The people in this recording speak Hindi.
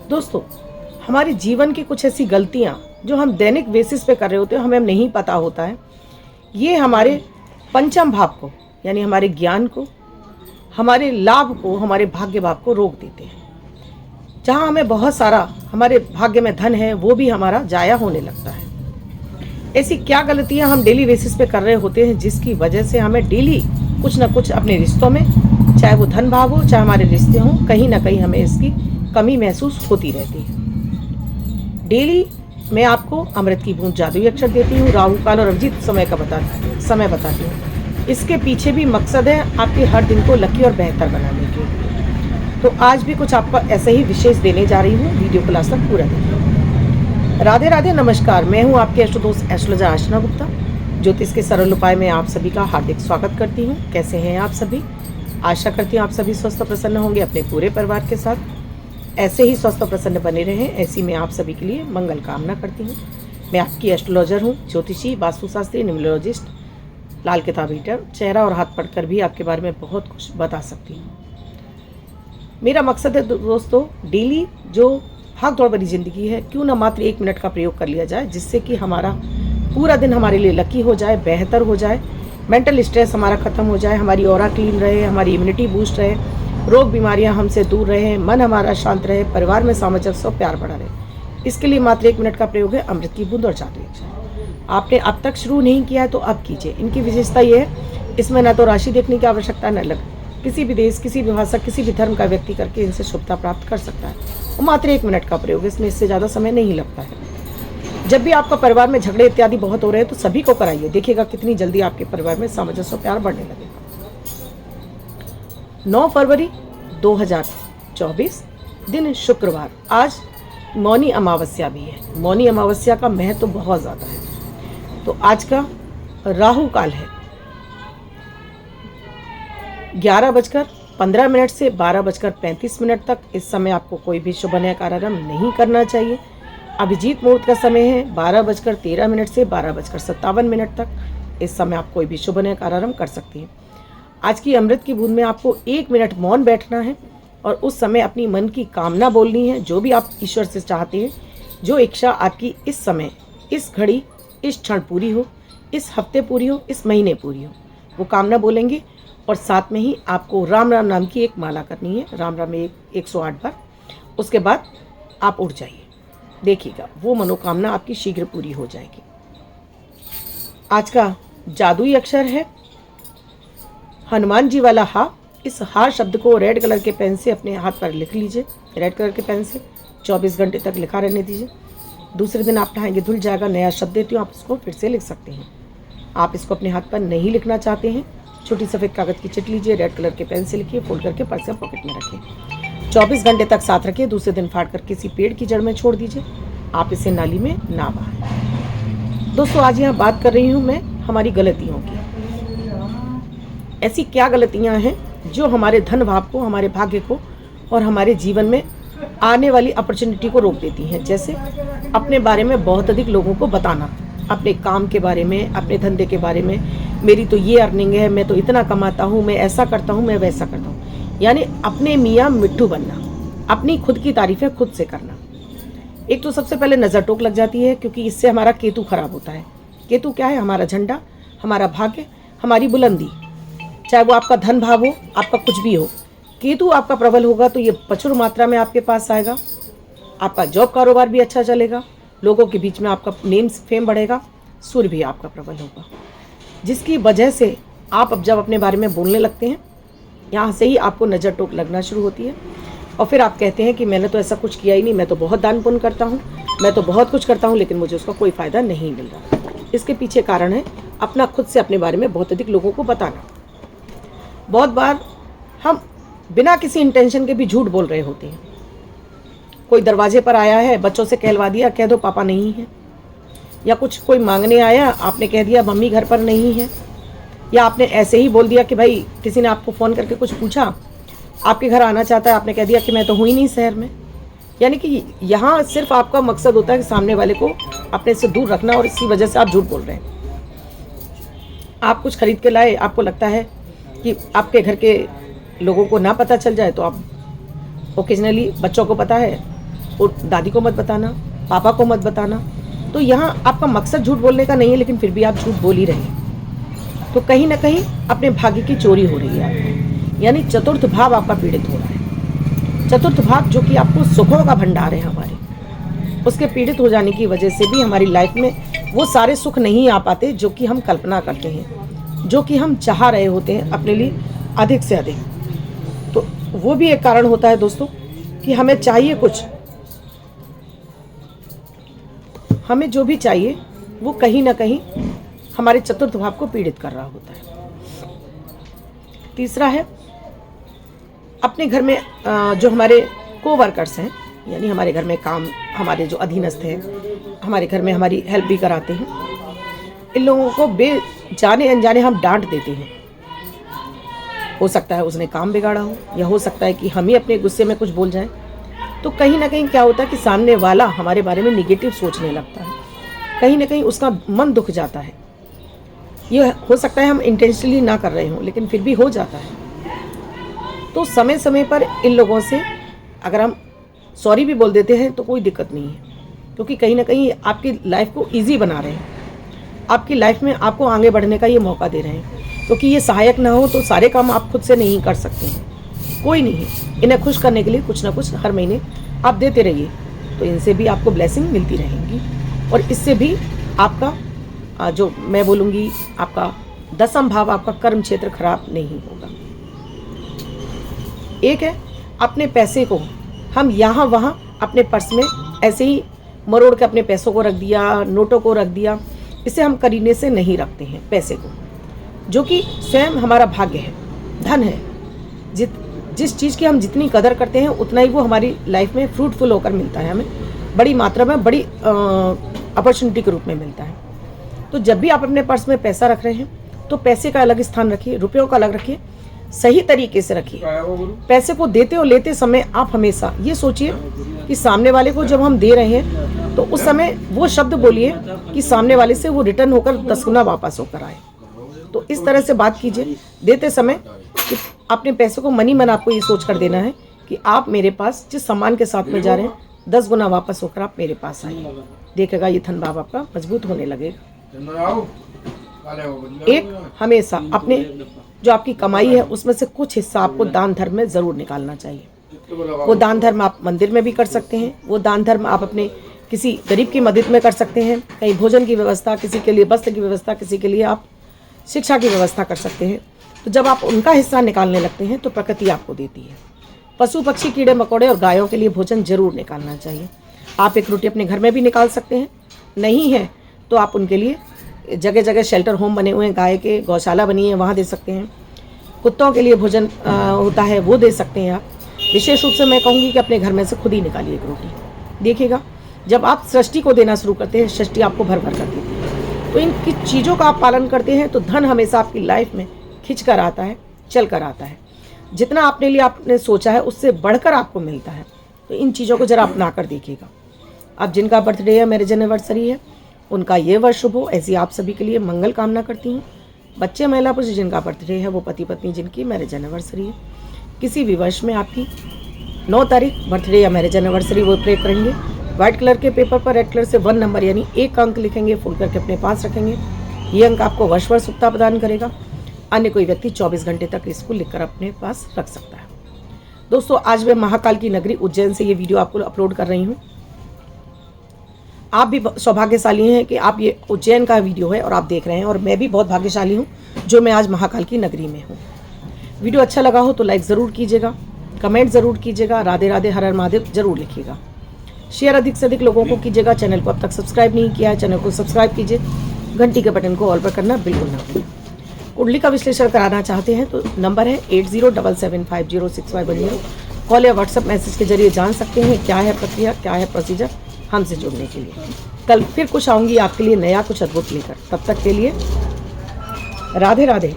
दोस्तों, हमारे जीवन की कुछ ऐसी गलतियाँ जो हम दैनिक बेसिस पे कर रहे होते हैं, हमें नहीं पता होता है, ये हमारे पंचम भाव को यानी हमारे ज्ञान को, हमारे लाभ को, हमारे भाग्य भाव को रोक देते हैं। जहाँ हमें बहुत सारा हमारे भाग्य में धन है, वो भी हमारा जाया होने लगता है। ऐसी क्या गलतियाँ हम डेली बेसिस पे कर रहे होते हैं जिसकी वजह से हमें डेली कुछ ना कुछ अपने रिश्तों में, चाहे वो धन भाव हो, चाहे हमारे रिश्ते हों, कहीं ना कहीं हमें इसकी कमी महसूस होती रहती है। डेली मैं आपको अमृत की बूंद जादुई अक्षर देती हूँ, राहु काल और अभिजीत समय बताती हूँ। इसके पीछे भी मकसद है आपके हर दिन को लकी और बेहतर बनाने के। तो आज भी कुछ आपको ऐसे ही विशेष देने जा रही हूँ, वीडियो को लास्ट तक पूरा देखिए। राधे राधे, नमस्कार। मैं हूँ आपके एस्ट्रोदोस्त एस्ट्रोलॉजर आशना गुप्ता। ज्योतिष के सरल उपाय में आप सभी का हार्दिक स्वागत करती हूँ। कैसे हैं आप सभी? आशा करती हूँ आप सभी स्वस्थ और प्रसन्न होंगे अपने पूरे परिवार के साथ। ऐसे ही स्वस्थ और प्रसन्न बने रहें, ऐसी मैं आप सभी के लिए मंगल कामना करती हूँ। मैं आपकी एस्ट्रोलॉजर हूँ, ज्योतिषी, वास्तुशास्त्री, न्यूमरोलॉजिस्ट, लाल किताब रीडर। चेहरा और हाथ पढ़कर भी आपके बारे में बहुत कुछ बता सकती हूँ। मेरा मकसद है दोस्तों, डेली जो भाग दौड़ भरी जिंदगी है, क्यों ना मात्र 1 मिनट का प्रयोग कर लिया जाए, जिससे कि हमारा पूरा दिन हमारे लिए लकी हो जाए, बेहतर हो जाए, मेंटल स्ट्रेस हमारा खत्म हो जाए, हमारी ऑरा क्लीन रहे, हमारी इम्यूनिटी बूस्ट रहे, रोग बीमारियां हमसे दूर रहे, मन हमारा शांत रहे, परिवार में सामंजस्य और प्यार बढ़ा रहे। इसके लिए मात्र 1 मिनट का प्रयोग है अमृत की बूंद और जादुई अक्षर। आपने अब तक शुरू नहीं किया है तो अब कीजिए। इनकी विशेषता ये है, इसमें न तो राशि देखने की आवश्यकता, न लग किसी भी देश, किसी भी भाषा, किसी भी धर्म का व्यक्ति करके इनसे शुभता प्राप्त कर सकता है। और मात्र 1 मिनट का प्रयोग, इसमें इससे ज़्यादा समय नहीं लगता है। जब भी आपका परिवार में झगड़े इत्यादि बहुत हो रहे हैं तो सभी को कराइए, देखिएगा कितनी जल्दी आपके परिवार में सामंजस्य और प्यार बढ़ने लगेगा। 9 फरवरी 2024, दिन शुक्रवार। आज मौनी अमावस्या भी है। मौनी अमावस्या का महत्व तो बहुत ज़्यादा है। तो आज का राहु काल है 11:15 से 12:35 तक। इस समय आपको कोई भी शुभ नया कार्यक्रम नहीं करना चाहिए। अभिजीत मुहूर्त का समय है 12:13 से 12:57 तक। इस समय आप कोई भी शुभ नया कार्यक्रम कर सकती हैं। आज की अमृत की बूंद में आपको 1 मिनट मौन बैठना है और उस समय अपनी मन की कामना बोलनी है, जो भी आप ईश्वर से चाहते हैं। जो इच्छा आपकी इस समय, इस घड़ी, इस क्षण पूरी हो, इस हफ्ते पूरी हो, इस महीने पूरी हो, वो कामना बोलेंगे। और साथ में ही आपको राम राम नाम की एक माला करनी है, राम राम 108 बार। उसके बाद आप उठ जाइए, देखिएगा वो मनोकामना आपकी शीघ्र पूरी हो जाएगी। आज का जादुई अक्षर है हनुमान जी वाला हा। इस हा शब्द को रेड कलर के पेन से अपने हाथ पर लिख लीजिए। रेड कलर के पेन से 24 घंटे तक लिखा रहने दीजिए। दूसरे दिन आप नहाएंगे, धुल जाएगा। नया शब्द देती हूँ, आप इसको फिर से लिख सकते हैं। आप इसको अपने हाथ पर नहीं लिखना चाहते हैं, छोटी सफ़ेद कागज़ की चिट लीजिए, रेड कलर के पेन से लिखिए, फोल्ड करके पर्स या पॉकेट में रखिए। 24 घंटे तक साथ रखिए। दूसरे दिन फाड़ कर किसी पेड़ की जड़ में छोड़ दीजिए। आप इसे नाली में ना बहाएं। दोस्तों, आज यहाँ बात कर रही हूँ मैं हमारी गलतियों की। ऐसी क्या गलतियाँ हैं जो हमारे धन भाव को, हमारे भाग्य को और हमारे जीवन में आने वाली अपॉर्चुनिटी को रोक देती हैं। जैसे अपने बारे में बहुत अधिक लोगों को बताना, अपने काम के बारे में, अपने धंधे के बारे में, मेरी तो ये अर्निंग है, मैं तो इतना कमाता हूँ, मैं ऐसा करता हूँ, मैं वैसा करता हूँ। यानी अपने मियाँ मिट्ठू बनना, अपनी खुद की तारीफें खुद से करना। एक तो सबसे पहले नज़र टोक लग जाती है, क्योंकि इससे हमारा केतु खराब होता है। केतु क्या है? हमारा झंडा, हमारा भाग्य, हमारी बुलंदी। चाहे वो आपका धन भाव हो, आपका कुछ भी हो, केतु आपका प्रबल होगा तो ये प्रचुर मात्रा में आपके पास आएगा। आपका जॉब कारोबार भी अच्छा चलेगा, लोगों के बीच में आपका नेम फेम बढ़ेगा। सूर्य भी आपका प्रबल होगा, जिसकी वजह से आप अब जब अपने बारे में बोलने लगते हैं, यहाँ से ही आपको नज़र टोक लगना शुरू होती है। और फिर आप कहते हैं कि मैंने तो ऐसा कुछ किया ही नहीं, मैं तो बहुत दान पुण्य करता हूँ, मैं तो बहुत कुछ करता हूँ, लेकिन मुझे उसका कोई फ़ायदा नहीं मिल रहा। इसके पीछे कारण है अपना खुद से अपने बारे में बहुत अधिक लोगों को बताना। बहुत बार हम बिना किसी इंटेंशन के भी झूठ बोल रहे होते हैं। कोई दरवाजे पर आया है, बच्चों से कहलवा दिया, कह दो पापा नहीं है। या कुछ कोई मांगने आया, आपने कह दिया मम्मी घर पर नहीं है। या आपने ऐसे ही बोल दिया कि भाई किसी ने आपको फ़ोन करके कुछ पूछा, आपके घर आना चाहता है, आपने कह दिया कि मैं तो हूँ ही नहीं शहर में। यानी कि यहाँ सिर्फ आपका मकसद होता है कि सामने वाले को अपने से दूर रखना, और इसी वजह से आप झूठ बोल रहे हैं। आप कुछ खरीद के लाए, आपको लगता है कि आपके घर के लोगों को ना पता चल जाए, तो आप ओकेजनली, बच्चों को पता है और दादी को मत बताना, पापा को मत बताना। तो यहाँ आपका मकसद झूठ बोलने का नहीं है, लेकिन फिर भी आप झूठ बोल ही रहे हैं। तो कहीं ना कहीं अपने भाग्य की चोरी हो रही है आपकी, यानी चतुर्थ भाव आपका पीड़ित हो रहा है। चतुर्थ भाव जो कि आपको सुखों का भंडार है हमारे, उसके पीड़ित हो जाने की वजह से भी हमारी लाइफ में वो सारे सुख नहीं आ पाते जो कि हम कल्पना करते हैं, जो कि हम चाह रहे होते हैं अपने लिए अधिक से अधिक। तो वो भी एक कारण होता है दोस्तों कि हमें चाहिए कुछ, हमें जो भी चाहिए वो कहीं ना कहीं हमारे चतुर्थ भाव को पीड़ित कर रहा होता है। तीसरा है अपने घर में जो हमारे कोवर्कर्स हैं, यानी हमारे घर में काम, हमारे जो अधीनस्थ हैं, हमारे घर में हमारी हेल्प भी कराते हैं, इन लोगों को जाने अनजाने हम डांट देते हैं। हो सकता है उसने काम बिगाड़ा हो, या हो सकता है कि हम ही अपने गुस्से में कुछ बोल जाएं। तो कहीं ना कहीं क्या होता है कि सामने वाला हमारे बारे में निगेटिव सोचने लगता है, कहीं ना कहीं उसका मन दुख जाता है। ये हो सकता है हम इंटेंशनली ना कर रहे हों, लेकिन फिर भी हो जाता है। तो समय समय पर इन लोगों से अगर हम सॉरी भी बोल देते हैं तो कोई दिक्कत नहीं है, क्योंकि कहीं ना कहीं आपकी लाइफ को ईजी बना रहे हैं, आपकी लाइफ में आपको आगे बढ़ने का ये मौका दे रहे हैं। क्योंकि ये सहायक ना हो तो सारे काम आप खुद से नहीं कर सकते हैं, कोई नहीं। इन्हें खुश करने के लिए कुछ ना कुछ हर महीने आप देते रहिए, तो इनसे भी आपको ब्लेसिंग मिलती रहेंगी। और इससे भी आपका जो मैं बोलूँगी आपका दसम भाव, आपका कर्म क्षेत्र खराब नहीं होगा। एक है अपने पैसे को हम यहाँ वहाँ अपने पर्स में ऐसे ही मरोड़ के अपने पैसों को रख दिया, नोटों को रख दिया। इसे हम करीने से नहीं रखते हैं पैसे को, जो कि स्वयं हमारा भाग्य है, धन है। जिस चीज़ की हम जितनी कदर करते हैं उतना ही वो हमारी लाइफ में फ्रूटफुल होकर मिलता है, हमें बड़ी मात्रा में, बड़ी अपॉर्चुनिटी के रूप में मिलता है। तो जब भी आप अपने पर्स में पैसा रख रहे हैं तो पैसे का अलग स्थान रखिए, रुपयों का अलग रखिए, सही तरीके से रखिए। पैसे को देते और लेते समय आप हमेशा ये सोचिए कि सामने वाले को जब हम दे रहे हैं तो उस समय वो शब्द बोलिए कि सामने वाले से वो रिटर्न होकर 10 गुना वापस होकर आए। तो इस तरह से बात कीजिए देते समय कि अपने पैसे को मनी मन आपको ये सोच कर देना है कि आप मेरे पास जिस सम्मान के साथ में जा रहे हैं 10 गुना वापस होकर आप मेरे पास आइए। देखेगा ये धन भाव आपका मजबूत होने लगेगा। एक हमेशा अपने जो आपकी कमाई है उसमें से कुछ हिस्सा आपको दान धर्म में ज़रूर निकालना चाहिए। वो दान धर्म आप मंदिर में भी कर सकते हैं, वो दान धर्म आप अपने किसी गरीब की मदद में कर सकते हैं, कहीं भोजन की व्यवस्था, किसी के लिए वस्त्र की व्यवस्था, किसी के लिए आप शिक्षा की व्यवस्था कर सकते हैं। तो जब आप उनका हिस्सा निकालने लगते हैं तो प्रकृति आपको देती है। पशु पक्षी, कीड़े मकोड़े और गायों के लिए भोजन जरूर निकालना चाहिए। आप एक रोटी अपने घर में भी निकाल सकते हैं, नहीं है तो आप उनके लिए जगह जगह शेल्टर होम बने हुए हैं, गाय के गौशाला बनी है, वहाँ दे सकते हैं। कुत्तों के लिए भोजन होता है, वो दे सकते हैं आप। विशेष रूप से मैं कहूँगी कि अपने घर में से खुद ही निकालिए एक रोटी। देखिएगा जब आप सृष्टि को देना शुरू करते हैं, सृष्टि आपको भर भर कर देती है। तो इनकी चीज़ों का आप पालन करते हैं तो धन हमेशा आपकी लाइफ में खिंच कर आता है, चल कर आता है। जितना अपने लिए आपने सोचा है उससे बढ़कर आपको मिलता है। तो इन चीज़ों को ज़रा अपना कर देखिएगा। अब जिनका बर्थडे है, मैरिज एनिवर्सरी है, उनका ये वर्ष शुभ हो, ऐसी आप सभी के लिए मंगल कामना करती हूँ। बच्चे, महिला, पुरुष जिनका बर्थडे है, वो पति पत्नी जिनकी मैरिज एनिवर्सरी है, किसी भी वर्ष में आपकी 9 तारीख बर्थडे या मैरिज एनिवर्सरी वो प्रे करेंगे। व्हाइट कलर के पेपर पर रेड कलर से 1 नंबर यानी 1 अंक लिखेंगे, फुल करके अपने पास रखेंगे। ये अंक आपको वर्ष भर सुखता प्रदान करेगा। अन्य कोई व्यक्ति 24 घंटे तक इसको लिखकर अपने पास रख सकता है। दोस्तों, आज मैं महाकाल की नगरी उज्जैन से ये वीडियो आपको अपलोड कर रही हूँ। आप भी सौभाग्यशाली हैं कि आप ये उज्जैन का वीडियो है और आप देख रहे हैं, और मैं भी बहुत भाग्यशाली हूँ जो मैं आज महाकाल की नगरी में हूँ। वीडियो अच्छा लगा हो तो लाइक ज़रूर कीजिएगा, कमेंट ज़रूर कीजिएगा, राधे राधे हर हर महादेव ज़रूर लिखिएगा। शेयर अधिक से अधिक लोगों को कीजिएगा। चैनल को अब तक सब्सक्राइब नहीं किया है, चैनल को सब्सक्राइब कीजिए, घंटी के बटन को ऑल पर करना बिल्कुल ना भूलें। कुंडली का विश्लेषण कराना चाहते हैं तो नंबर है 8077506510। कॉल या व्हाट्सएप मैसेज के जरिए जान सकते हैं क्या है प्रक्रिया, क्या है प्रोसीजर हमसे जुड़ने के लिए। कल फिर कुछ आऊँगी आपके लिए नया, कुछ अद्भुत लेकर। तब तक के लिए राधे राधे।